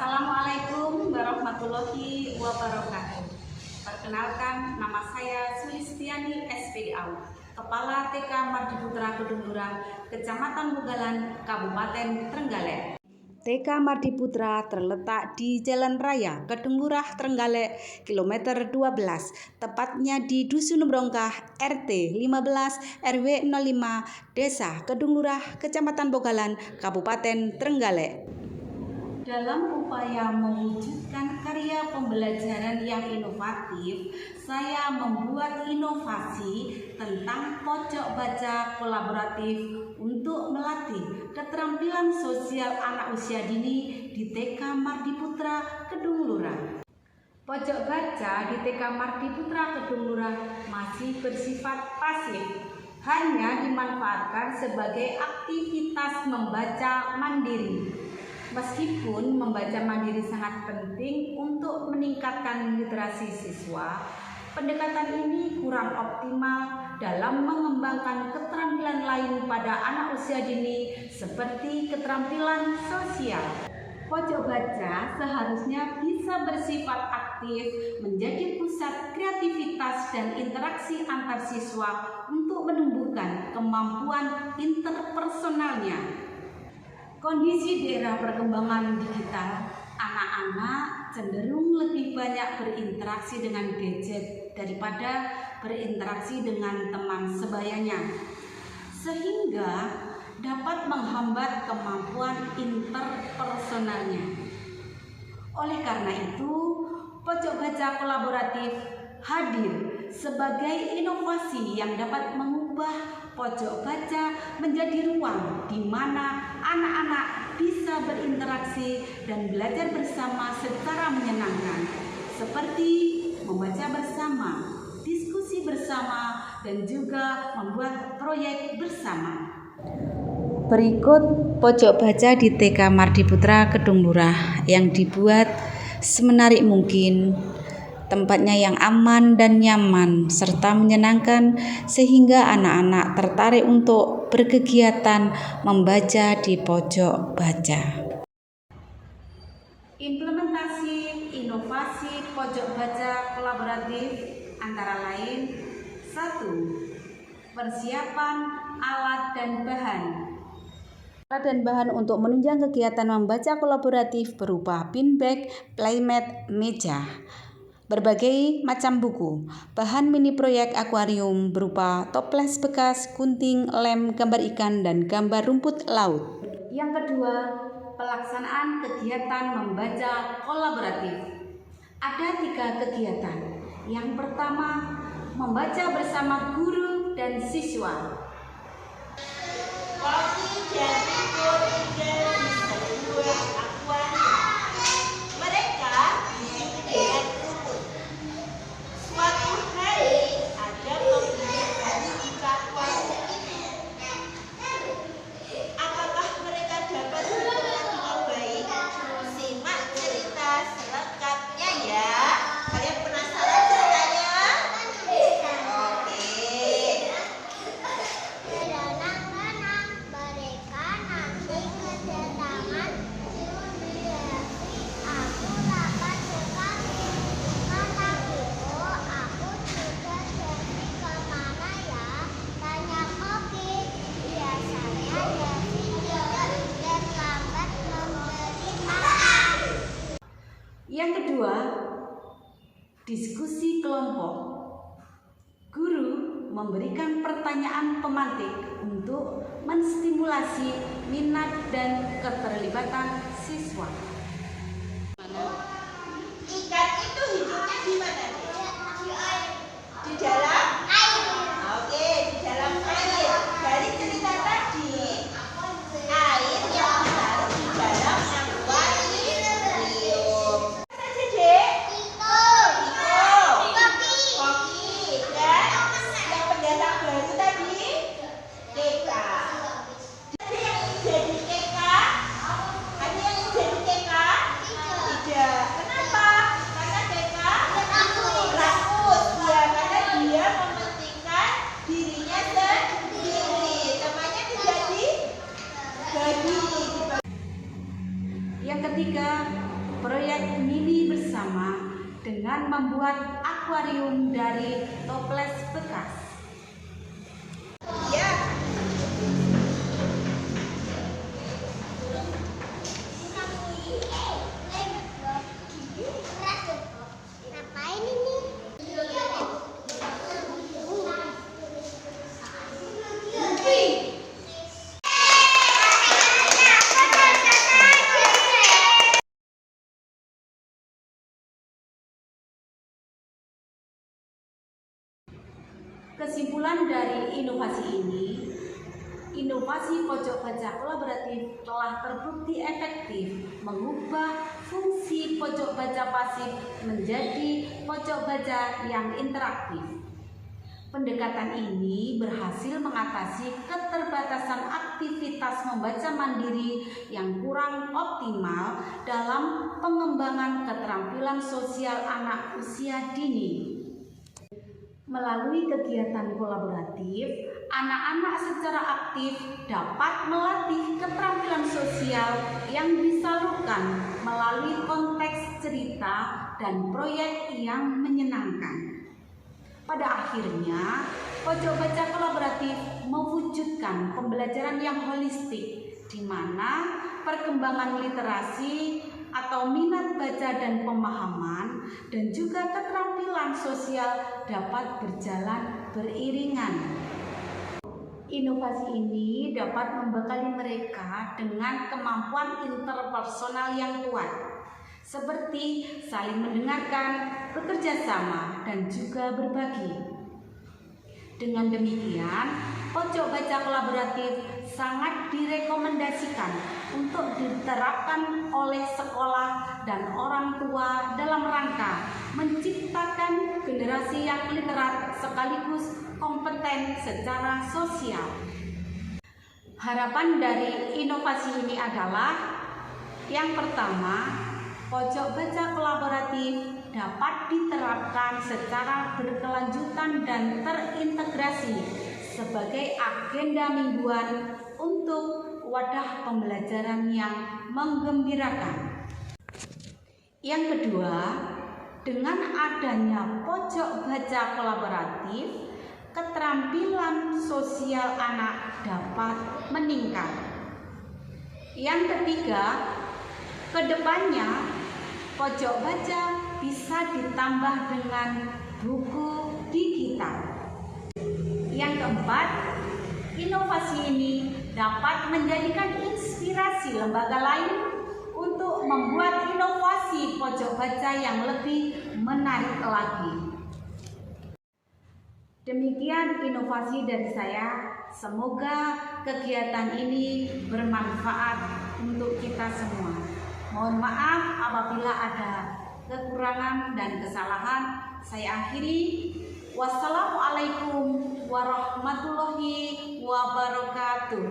Assalamualaikum warahmatullahi wabarakatuh. Perkenalkan, nama saya Sulistiani SPDAU, Kepala TK Mardi Putra Kedung Lurah, Kecamatan Bugalan, Kabupaten Trenggalek. TK Mardi Putra terletak di Jalan Raya Kedung Lurah Trenggalek, kilometer 12, tepatnya di Dusun Brongkah, RT 15, RW 05, Desa Kedung Lurah, Kecamatan Bugalan, Kabupaten Trenggalek. Dalam upaya mewujudkan karya pembelajaran yang inovatif, saya membuat inovasi tentang pojok baca kolaboratif untuk melatih keterampilan sosial anak usia dini di TK Mardi Putra Kedung Lurah. Pojok baca di TK Mardi Putra Kedung Lurah masih bersifat pasif, hanya dimanfaatkan sebagai aktivitas membaca mandiri. Meskipun membaca mandiri sangat penting untuk meningkatkan literasi siswa, pendekatan ini kurang optimal dalam mengembangkan keterampilan lain pada anak usia dini seperti keterampilan sosial. Pojok baca seharusnya bisa bersifat aktif, menjadi pusat kreativitas dan interaksi antar siswa untuk menumbuhkan kemampuan interpersonalnya. Kondisi daerah perkembangan digital, anak-anak cenderung lebih banyak berinteraksi dengan gadget daripada berinteraksi dengan teman sebayanya, sehingga dapat menghambat kemampuan interpersonalnya. Oleh karena itu, pojok baca kolaboratif hadir sebagai inovasi yang dapat mengubah pojok baca menjadi ruang di mana anak-anak bisa berinteraksi dan belajar bersama secara menyenangkan, seperti membaca bersama, diskusi bersama, dan juga membuat proyek bersama. Berikut pojok baca di TK Mardi Putra Kedung Lurah yang dibuat semenarik mungkin, tempatnya yang aman dan nyaman serta menyenangkan sehingga anak-anak tertarik untuk berkegiatan membaca di pojok baca. Implementasi inovasi pojok baca kolaboratif antara lain: 1. Persiapan alat dan bahan. Alat dan bahan untuk menunjang kegiatan membaca kolaboratif berupa bin bag, playmat, meja, berbagai macam buku, bahan mini proyek akuarium berupa toples bekas, gunting, lem, gambar ikan, dan gambar rumput laut. Yang kedua, pelaksanaan kegiatan membaca kolaboratif. Ada 3 kegiatan. Yang pertama, membaca bersama guru dan siswa. Kopi dan tiga di sebuah akuarium. Mereka hidup dengan rumput. Suatu hari ada pembeli baru di akuarium ini. Apakah mereka dapat berperan dengan baik? Simak cerita selengkapnya ya. Kalian penasaran ceritanya? Oke. Yang kedua, diskusi kelompok. Guru memberikan pertanyaan pemantik untuk menstimulasi minat dan keterlibatan siswa. Ikan itu hidupnya di mana? Di dalam air. Oke, di dalam air. Dari cerita tadi, air yang harus di dalam akuarium. Yang ketiga, proyek mini bersama dengan membuat akuarium dari toples bekas. Ya. Ngapain ini? Kesimpulan dari inovasi ini, inovasi pojok baca kolaboratif telah terbukti efektif mengubah fungsi pojok baca pasif menjadi pojok baca yang interaktif. Pendekatan ini berhasil mengatasi keterbatasan aktivitas membaca mandiri yang kurang optimal dalam pengembangan keterampilan sosial anak usia dini. Melalui kegiatan kolaboratif, anak-anak secara aktif dapat melatih keterampilan sosial yang disalurkan melalui konteks cerita dan proyek yang menyenangkan. Pada akhirnya, pojok baca kolaboratif mewujudkan pembelajaran yang holistik, di mana perkembangan literasi atau minat baca dan pemahaman dan juga keterampilan sosial dapat berjalan beriringan. Inovasi ini dapat membekali mereka dengan kemampuan interpersonal yang kuat, seperti saling mendengarkan, bekerja sama, dan juga berbagi. Dengan demikian, pojok baca kolaboratif sangat direkomendasikan untuk diterapkan oleh sekolah dan orang tua dalam rangka menciptakan generasi yang literat sekaligus kompeten secara sosial. Harapan dari inovasi ini adalah yang pertama, pojok baca kolaboratif dapat diterapkan secara berkelanjutan dan terintegrasi sebagai agenda mingguan untuk wadah pembelajaran yang menggembirakan. Yang kedua, dengan adanya pojok baca kolaboratif, keterampilan sosial anak dapat meningkat. Yang ketiga, kedepannya pojok baca bisa ditambah dengan buku digital. Yang keempat, inovasi ini dapat menjadikan inspirasi lembaga lain untuk membuat inovasi pojok baca yang lebih menarik lagi. Demikian inovasi dari saya. Semoga kegiatan ini bermanfaat untuk kita semua. Mohon maaf apabila ada kekurangan dan kesalahan. Saya akhiri. Wassalamualaikum warahmatullahi wabarakatuh.